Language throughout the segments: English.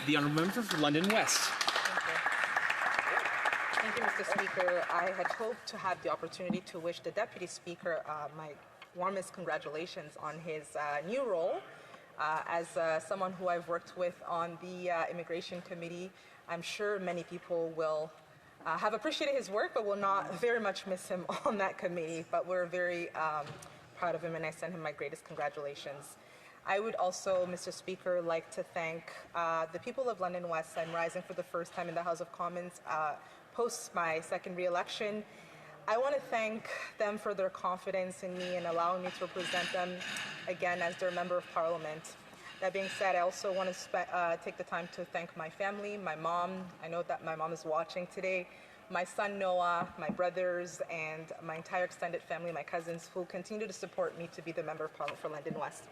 The Honourable Member for London West. Thank you, Mr. Speaker. I had hoped to have the opportunity to wish the Deputy Speaker my warmest congratulations on his new role. As someone who I've worked with on the Immigration Committee, I'm sure many people will have appreciated his work, but will not very much miss him on that committee. But we're very proud of him, and I send him my greatest congratulations. I would also, Mr. Speaker, like to thank the people of London West. I'm rising for the first time in the House of Commons post my second re-election. I want to thank them for their confidence in me and allowing me to represent them again as their Member of Parliament. That being said, I also want to take the time to thank my family, my mom. I know that my mom is watching today. My son Noah, my brothers, and my entire extended family, my cousins, who continue to support me to be the Member of Parliament for London West.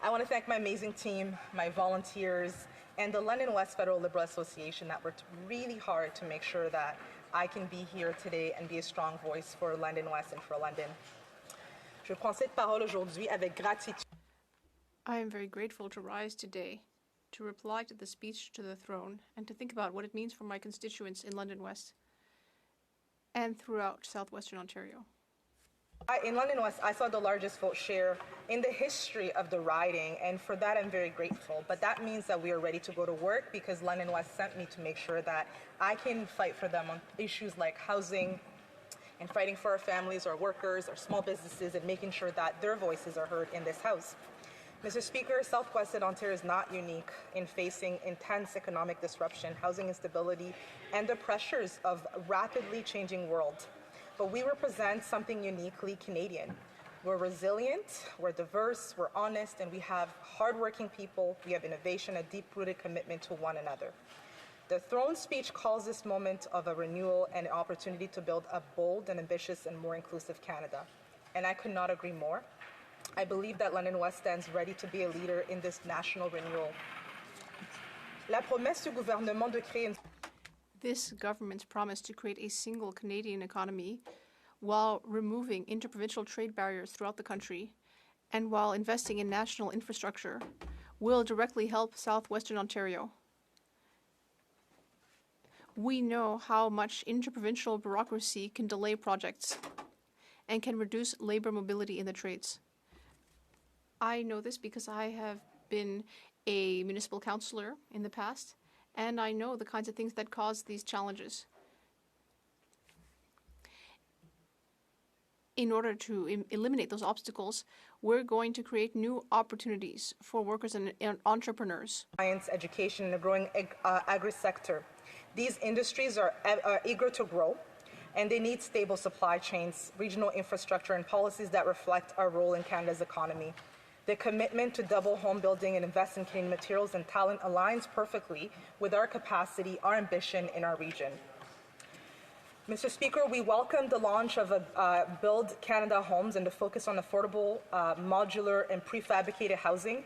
I want to thank my amazing team, my volunteers, and the London West Federal Liberal Association that worked really hard to make sure that I can be here today and be a strong voice for London West and for London. Je prends cette parole aujourd'hui avec gratitude. I am very grateful to rise today, to reply to the speech to the throne, and to think about what it means for my constituents in London West and throughout Southwestern Ontario. In London West, I saw the largest vote share in the history of the riding, and for that I'm very grateful. But that means that we are ready to go to work because London West sent me to make sure that I can fight for them on issues like housing and fighting for our families, our workers, our small businesses, and making sure that their voices are heard in this House. Mr. Speaker, Southwestern Ontario is not unique in facing intense economic disruption, housing instability, and the pressures of a rapidly changing world. But we represent something uniquely Canadian. We're resilient, we're diverse, we're honest, and we have hardworking people, we have innovation, a deep-rooted commitment to one another. The throne speech calls this moment of a renewal and an opportunity to build a bold and ambitious and more inclusive Canada. And I could not agree more. I believe that London West stands ready to be a leader in this national renewal. La promesse du gouvernement de créer une This government's promise to create a single Canadian economy while removing interprovincial trade barriers throughout the country and while investing in national infrastructure will directly help Southwestern Ontario. We know how much interprovincial bureaucracy can delay projects and can reduce labor mobility in the trades. I know this because I have been a municipal councillor in the past, and I know the kinds of things that cause these challenges. In order to eliminate those obstacles, we're going to create new opportunities for workers and entrepreneurs. Science, education, and a growing agri-sector. These industries are eager to grow, and they need stable supply chains, regional infrastructure, and policies that reflect our role in Canada's economy. The commitment to double home building and invest in Canadian materials and talent aligns perfectly with our capacity, our ambition in our region. Mr. Speaker, we welcome the launch of Build Canada Homes and the focus on affordable, modular, and prefabricated housing.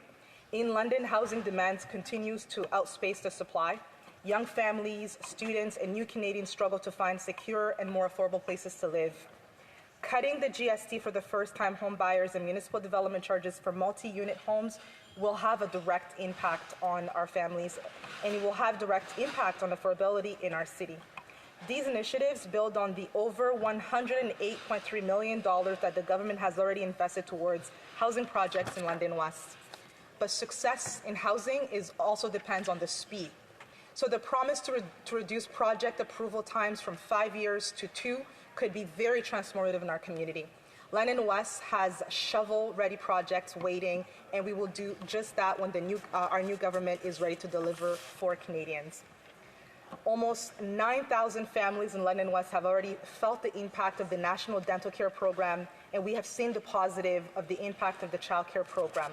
In London, housing demands continues to outpace the supply. Young families, students, and new Canadians struggle to find secure and more affordable places to live. Cutting the GST for the first-time home buyers and municipal development charges for multi-unit homes will have a direct impact on our families, and it will have direct impact on affordability in our city. These initiatives build on the over $108.3 million that the government has already invested towards housing projects in London West. But success in housing also depends on the speed. So the promise to reduce project approval times from 5 years to 2 could be very transformative in our community. London West has shovel-ready projects waiting, and we will do just that when our new government is ready to deliver for Canadians. Almost 9,000 families in London West have already felt the impact of the National Dental Care Program, and we have seen the positive of the impact of the Child Care Program.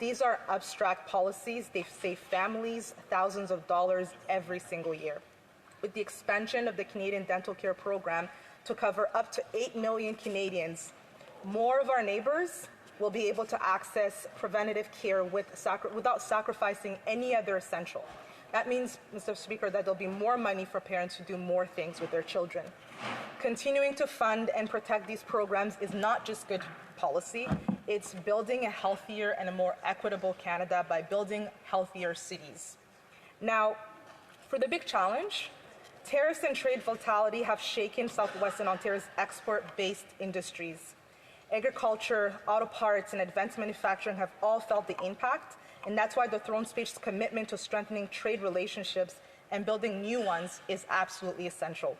These are abstract policies. They save families thousands of dollars every single year. With the expansion of the Canadian Dental Care Program to cover up to 8 million Canadians, more of our neighbours will be able to access preventative care without sacrificing any other essential. That means, Mr. Speaker, that there'll be more money for parents to do more things with their children. Continuing to fund and protect these programs is not just good policy, it's building a healthier and a more equitable Canada by building healthier cities. Now, for the big challenge, tariffs and trade volatility have shaken Southwestern Ontario's export-based industries. Agriculture, auto parts, and advanced manufacturing have all felt the impact, and that's why the throne speech's commitment to strengthening trade relationships and building new ones is absolutely essential.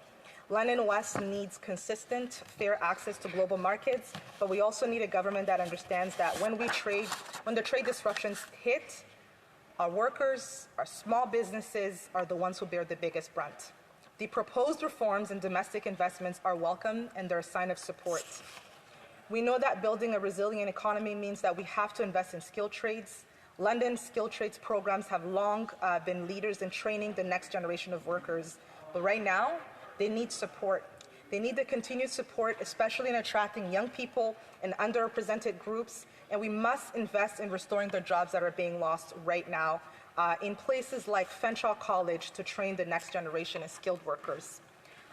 London West needs consistent, fair access to global markets, but we also need a government that understands that when the trade disruptions hit, our workers, our small businesses are the ones who bear the biggest brunt. The proposed reforms and domestic investments are welcome and they're a sign of support. We know that building a resilient economy means that we have to invest in skilled trades. London's skilled trades programs have long been leaders in training the next generation of workers, but right now, they need support. They need the continued support, especially in attracting young people and underrepresented groups, and we must invest in restoring the jobs that are being lost right now in places like Fenshaw College to train the next generation of skilled workers.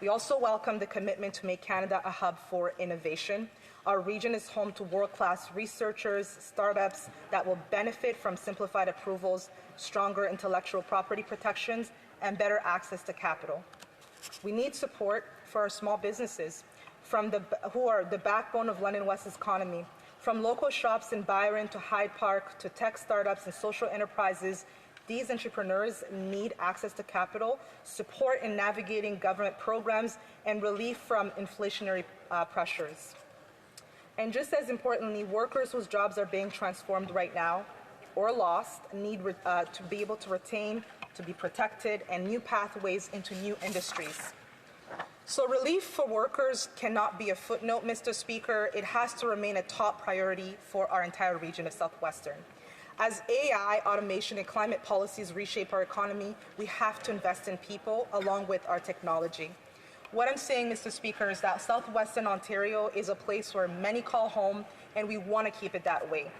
We also welcome the commitment to make Canada a hub for innovation. Our region is home to world-class researchers, startups that will benefit from simplified approvals, stronger intellectual property protections, and better access to capital. We need support for our small businesses, who are the backbone of London West's economy. From local shops in Byron to Hyde Park to tech startups and social enterprises, these entrepreneurs need access to capital, support in navigating government programs, and relief from inflationary pressures. And just as importantly, workers whose jobs are being transformed right now or lost need to be able to retain, to be protected, and new pathways into new industries. So relief for workers cannot be a footnote, Mr. Speaker. It has to remain a top priority for our entire region of Southwestern. As AI, automation, and climate policies reshape our economy, we have to invest in people along with our technology. What I'm saying, Mr. Speaker, is that Southwestern Ontario is a place where many call home, and we want to keep it that way.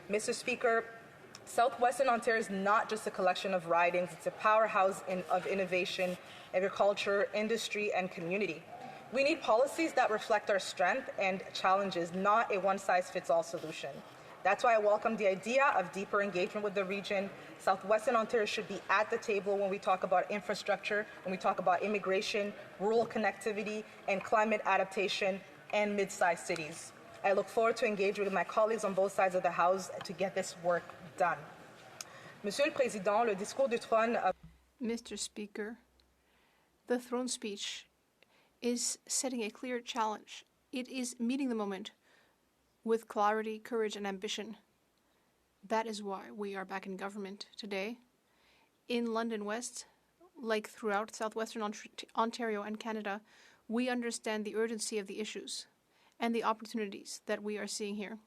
Mr. Speaker, Southwestern Ontario is not just a collection of ridings, it's a powerhouse of innovation, agriculture, industry, and community. We need policies that reflect our strength and challenges, not a one-size-fits-all solution. That's why I welcome the idea of deeper engagement with the region. Southwestern Ontario should be at the table when we talk about infrastructure, when we talk about immigration, rural connectivity, and climate adaptation, and mid-sized cities. I look forward to engaging with my colleagues on both sides of the House to get this work done. Monsieur le Président, le discours du trône. Mr. Speaker, the throne speech is setting a clear challenge. It is meeting the moment with clarity, courage, and ambition. That is why we are back in government today. In London West, like throughout Southwestern Ontario and Canada, we understand the urgency of the issues and the opportunities that we are seeing here.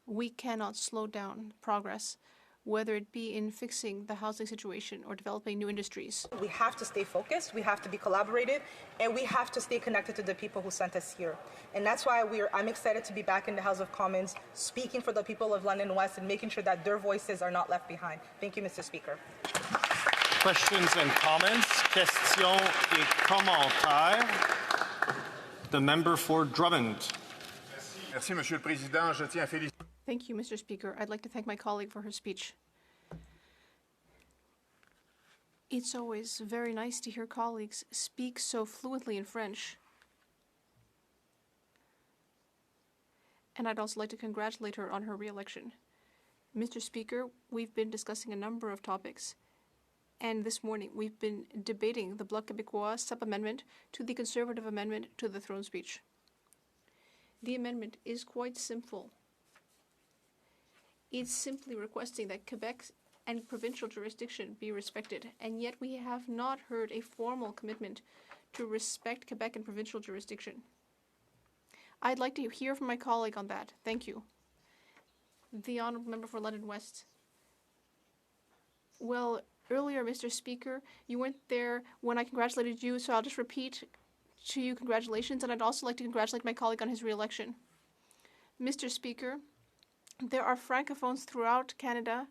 We cannot slow down progress, whether it be in fixing the housing situation or developing new industries. We have to stay focused, we have to be collaborative, and we have to stay connected to the people who sent us here. And that's why I'm excited to be back in the House of Commons, speaking for the people of London West and making sure that their voices are not left behind. Thank you, Mr. Speaker. Questions and comments? Questions et commentaires. The member for Drummond. Merci, Monsieur le Président. Je tiens à féliciter. Thank you, Mr. Speaker. I'd like to thank my colleague for her speech. It's always very nice to hear colleagues speak so fluently in French. And I'd also like to congratulate her on her re-election. Mr. Speaker, we've been discussing a number of topics. And this morning, we've been debating the Bloc Québécois sub-amendment to the Conservative amendment to the throne speech. The amendment is quite simple. It's simply requesting that Quebec and provincial jurisdiction be respected, and yet we have not heard a formal commitment to respect Quebec and provincial jurisdiction. I'd like to hear from my colleague on that. Thank you. The Honourable Member for London West. Well, earlier, Mr. Speaker, you weren't there when I congratulated you, so I'll just repeat to you congratulations, and I'd also like to congratulate my colleague on his re-election. Mr. Speaker, there are francophones throughout Canada,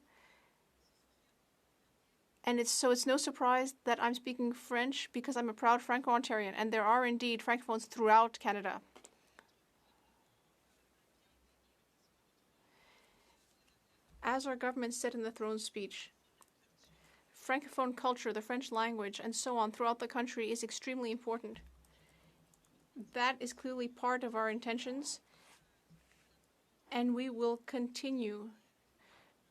and it's no surprise that I'm speaking French because I'm a proud Franco-Ontarian, and there are indeed francophones throughout Canada. As our government said in the throne speech, Francophone culture, the French language, and so on throughout the country is extremely important. That is clearly part of our intentions, and we will continue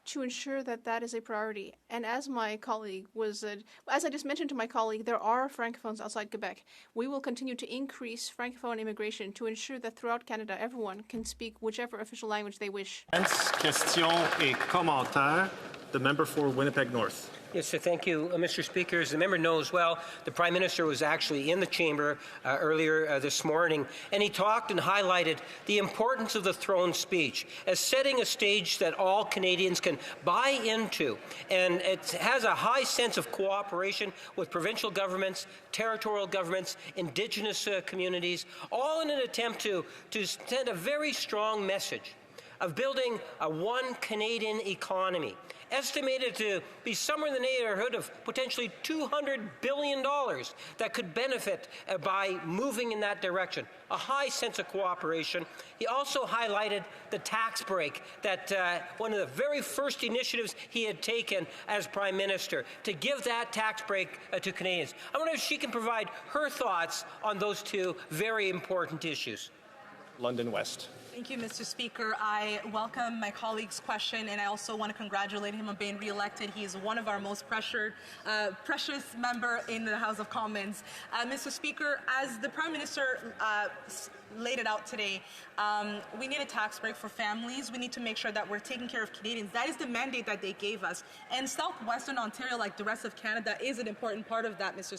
to ensure that that is a priority. And as my colleague as I just mentioned to my colleague, there are Francophones outside Quebec. We will continue to increase Francophone immigration to ensure that throughout Canada, everyone can speak whichever official language they wish. Questions et commentaires. The member for Winnipeg North. Yes, sir. Thank you, Mr. Speaker. As the member knows well, the Prime Minister was actually in the chamber earlier this morning, and he talked and highlighted the importance of the throne speech as setting a stage that all Canadians can buy into. And it has a high sense of cooperation with provincial governments, territorial governments, Indigenous communities, all in an attempt to send a very strong message of building a one Canadian economy, estimated to be somewhere in the neighborhood of potentially $200 billion that could benefit by moving in that direction. A high sense of cooperation. He also highlighted the tax break, that one of the very first initiatives he had taken as Prime Minister, to give that tax break to Canadians. I wonder if she can provide her thoughts on those two very important issues. London West. Thank you, Mr. Speaker. I welcome my colleague's question, and I also want to congratulate him on being re-elected. He is one of our most precious member in the House of Commons. Mr. Speaker, as the Prime Minister laid it out today, we need a tax break for families. We need to make sure that we're taking care of Canadians. That is the mandate that they gave us. And Southwestern Ontario, like the rest of Canada, is an important part of that, Mr.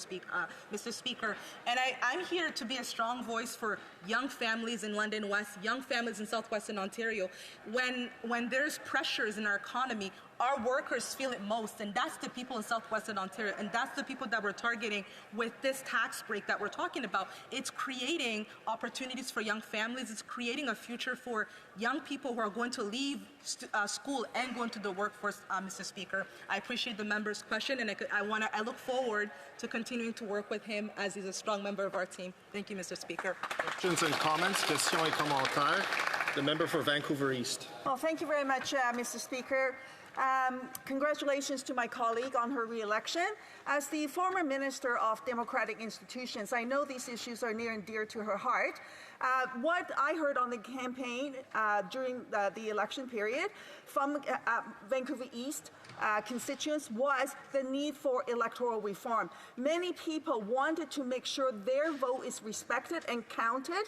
Speaker. And I'm here to be a strong voice for young families in London West, young families in Southwestern Ontario. When there's pressures in our economy, our workers feel it most, and that's the people in Southwestern Ontario, and that's the people that we're targeting with this tax break that we're talking about. It's creating opportunities for young families. It's creating a future for young people who are going to leave school and go into the workforce, Mr. Speaker. I appreciate the member's question, and I look forward to continuing to work with him as he's a strong member of our team. Thank you, Mr. Speaker. Questions and comments. Questions et commentaires. The member for Vancouver East. Well, thank you very much, Mr. Speaker. Congratulations to my colleague on her re-election. As the former Minister of Democratic Institutions, I know these issues are near and dear to her heart. What I heard on the campaign during the election period from Vancouver East constituents was the need for electoral reform. Many people wanted to make sure their vote is respected and counted,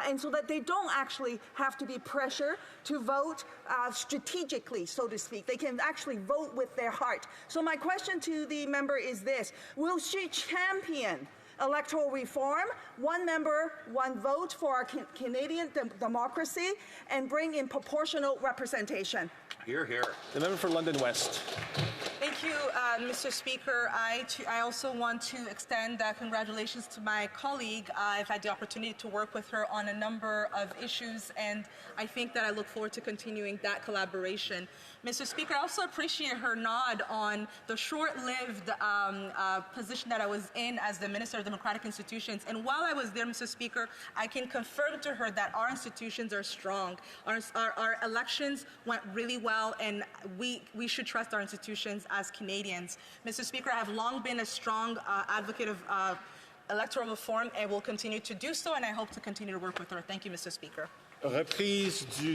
and so that they don't actually have to be pressured to vote strategically, so to speak. They can actually vote with their heart. So my question to the member is this: will she champion electoral reform, one member, one vote for our Canadian democracy, and bring in proportional representation? Hear, hear. The member for London West. Thank you, Mr. Speaker. I also want to extend congratulations to my colleague. I've had the opportunity to work with her on a number of issues, and I think that I look forward to continuing that collaboration. Mr. Speaker, I also appreciate her nod on the short-lived position that I was in as the Minister of Democratic Institutions. And while I was there, Mr. Speaker, I can confirm to her that our institutions are strong. Our elections went really well, and we should trust our institutions as Canadians. Mr. Speaker, I have long been a strong advocate of electoral reform and will continue to do so, and I hope to continue to work with her. Thank you, Mr. Speaker. Reprise du